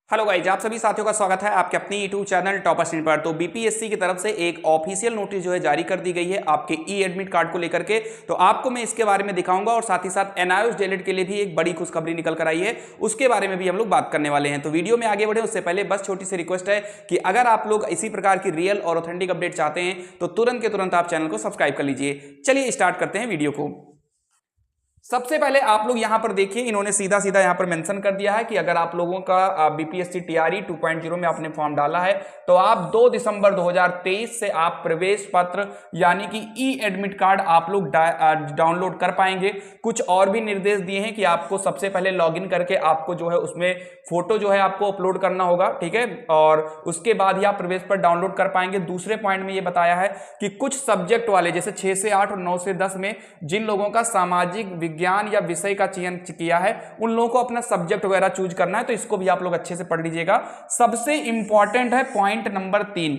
Hello guys, आप सभी साथियों का स्वागत है आपके अपनी यूट्यूब चैनल टॉपर स्क्रीन पर। तो बीपीएससी की तरफ से एक ऑफिशियल नोटिस जो है जारी कर दी गई है आपके ई एडमिट कार्ड को लेकर के। तो आपको मैं इसके बारे में दिखाऊंगा और साथ ही साथ एनआईओएस डीएलएड के लिए भी एक बड़ी खुशखबरी निकल कर आई है, उसके बारे में भी हम लोग बात करने वाले हैं। तो वीडियो में आगे बढ़े उससे पहले बस छोटी सी रिक्वेस्ट है कि अगर आप लोग इसी प्रकार की रियल और ऑथेंटिक अपडेट चाहते हैं तो तुरंत के तुरंत आप चैनल को सब्सक्राइब कर लीजिए। चलिए स्टार्ट करते हैं वीडियो को। सबसे पहले आप लोग यहां पर देखिए, इन्होंने सीधा सीधा यहां पर मेंशन कर दिया है कि अगर आप लोगों का बीपीएससी टीआरई 2.0 में आपने फॉर्म डाला है तो आप 2 दिसंबर 2023 से आप प्रवेश पत्र यानी कि ई एडमिट कार्ड आप लोग डाउनलोड कर पाएंगे। कुछ और भी निर्देश दिए हैं कि आपको सबसे पहले लॉगिन करके आपको जो है उसमें फोटो जो है आपको अपलोड करना होगा, ठीक है, और उसके बाद ही आप प्रवेश पत्र डाउनलोड कर पाएंगे। दूसरे पॉइंट में ये बताया है कि कुछ सब्जेक्ट वाले जैसे 6 से 8 और 9 से 10 में जिन लोगों का सामाजिक विज्ञान या विषय का चयन किया है उन लोगों को अपना सब्जेक्ट वगैरह चूज करना है। तो इसको भी आप लोग अच्छे से पढ़ लीजिएगा। सबसे इंपॉर्टेंट है पॉइंट नंबर 3,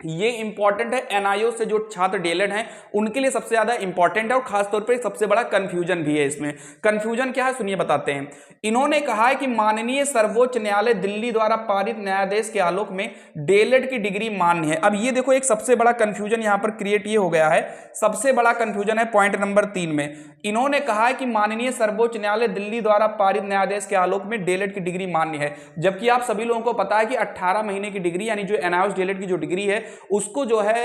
ये इंपॉर्टेंट है एनआईओ से जो छात्र डीएलएड हैं उनके लिए सबसे ज्यादा इंपॉर्टेंट है और खासतौर पर सबसे बड़ा कंफ्यूजन भी है। इसमें कंफ्यूजन क्या है सुनिए बताते हैं। इन्होंने कहा है कि माननीय सर्वोच्च न्यायालय दिल्ली द्वारा पारित न्यायाधीश के आलोक में डीएलएड की डिग्री मान्य है। अब ये देखो, एक सबसे बड़ा कंफ्यूजन यहां पर क्रिएट ये हो गया है। सबसे बड़ा कंफ्यूजन है पॉइंट नंबर 3 में। इन्होंने कहा है कि माननीय सर्वोच्च न्यायालय दिल्ली द्वारा पारित न्यायाधीश के आलोक में डीएलएड की डिग्री मान्य है, जबकि आप सभी लोगों को पता है कि 18 महीने की डिग्री यानी जो एनआईओएस डीएलएड की जो डिग्री है उसको जो है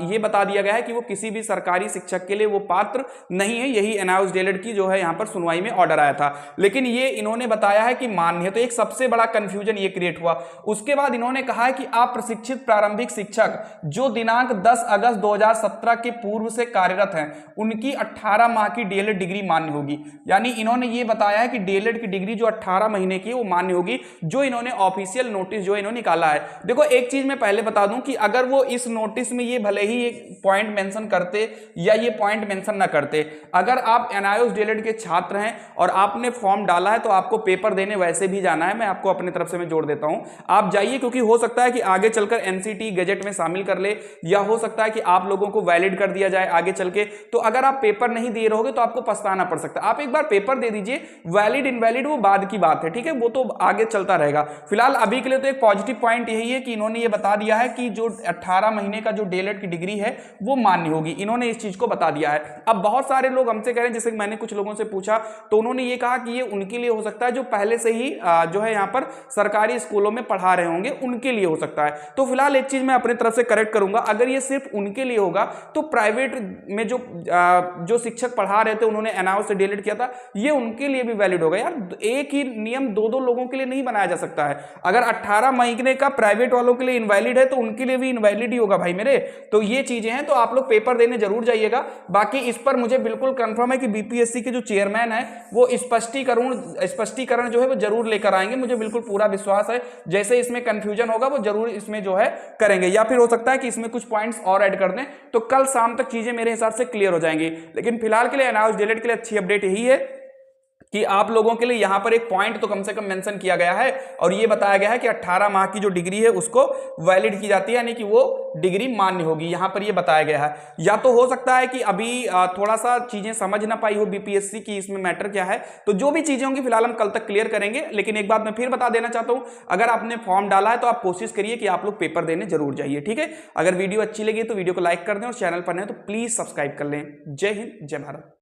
ये बता दिया गया है कि वो किसी भी सरकारी शिक्षक के लिए वो पात्र नहीं है। यही एनआईओएस डीएलएड की जो है यहां पर सुनवाई में ऑर्डर आया था, लेकिन ये इन्होंने बताया है कि मान्य है। तो एक सबसे बड़ा कंफ्यूजन ये क्रिएट हुआ। उसके बाद इन्होंने कहा है कि आप प्रशिक्षित प्रारंभिक शिक्षक जो दिनांक 10 अगस्त 2017 के पूर्व से कार्यरत हैं उनकी 18 माह की डीएलएड डिग्री मान्य होगी। यानी इन्होंने ये बताया है कि डीएलएड की डिग्री जो 18 महीने की वो मान्य होगी, जो इन्होंने ऑफिशियल नोटिस जो इन्होंने निकाला है। देखो एक चीज मैं पहले बता दूं कि अगर वो इस नोटिस में ये भले ही एक पॉइंट मेंशन करते या ये पॉइंट मेंशन ना करते, अगर आप एनआईओएस डीएलएड के छात्र हैं और आपने फॉर्म डाला है तो आपको पेपर देने वैसे भी जाना है। मैं आपको अपनी तरफ से मैं जोड़ देता हूं, आप जाइए, क्योंकि हो सकता है कि आगे चलकर एनसीटी गजट में शामिल कर ले या हो सकता है कि आप लोगों को वैलिड कर दिया जाए आगे चल के। तो अगर आप पेपर नहीं दिए रहोगे तो आपको पछताना पड़ सकता है। आप एक बार पेपर दे दीजिए, वैलिड इनवैलिड वो बाद की बात है, ठीक है, वो तो आगे चलता रहेगा। फिलहाल अभी के लिए तो एक पॉजिटिव पॉइंट यही है कि इन्होंने ये बता दिया है कि जो 18 महीने का जो डीएलएड की डिग्री है वो मान्य होगी। इन्होंने इस चीज को बता दिया है। अब बहुत सारे लोग हमसे कह रहे हैं, जैसे मैंने कुछ लोगों से पूछा तो उन्होंने ये कहा कि ये उनके लिए हो सकता है जो पहले से ही जो है यहाँ पर सरकारी स्कूलों में पढ़ा रहे होंगे, उनके लिए हो सकता है। तो फिलहाल एक चीज मैं अपनी तरफ से करेक्ट करूंगा, अगर ये सिर्फ उनके लिए होगा तो प्राइवेट में जो शिक्षक पढ़ा रहे थे उन्होंने एनआईओएस से डीएलएड किया था, ये उनके लिए भी वैलिड होगा। यार एक ही नियम दो लोगों के लिए नहीं बनाया जा सकता है। अगर 18 महीने का प्राइवेट वालों के लिए इनवैलिड है तो उनके लिए भी इनवैलिड ही होगा भाई मेरे। तो ये चीजें हैं, तो आप लोग पेपर देने जरूर जाइएगा। बाकी इस पर मुझे बिल्कुल कंफर्म है कि बीपीएससी के जो चेयरमैन है वो स्पष्टीकरण जो है वो जरूर लेकर आएंगे। मुझे बिल्कुल पूरा विश्वास है, जैसे इसमें कंफ्यूजन होगा वो जरूर इसमें जो है करेंगे, या फिर हो सकता है कि इसमें कुछ पॉइंट्स और ऐड कर दें तो कल शाम तक चीजें मेरे हिसाब से क्लियर हो जाएंगी। लेकिन फिलहाल के लिए एनआईओएस डीएलएड के लिए अच्छी अपडेट यही है कि आप लोगों के लिए यहां पर एक पॉइंट तो कम से कम मेंशन किया गया है और ये बताया गया है कि 18 माह की जो डिग्री है उसको वैलिड की जाती है, यानी कि वो डिग्री मान्य होगी। यहां पर ये बताया गया है। या तो हो सकता है कि अभी थोड़ा सा चीजें समझ ना पाई हो बीपीएससी की, इसमें मैटर क्या है। तो जो भी चीजें होंगी फिलहाल हम कल तक क्लियर करेंगे। लेकिन एक बात मैं फिर बता देना चाहता हूं, अगर आपने फॉर्म डाला है तो आप कोशिश करिए कि आप लोग पेपर देने जरूर जाइए, ठीक है। अगर वीडियो अच्छी लगी तो वीडियो को लाइक कर दें और चैनल पर नए तो प्लीज सब्सक्राइब कर लें। जय हिंद, जय भारत।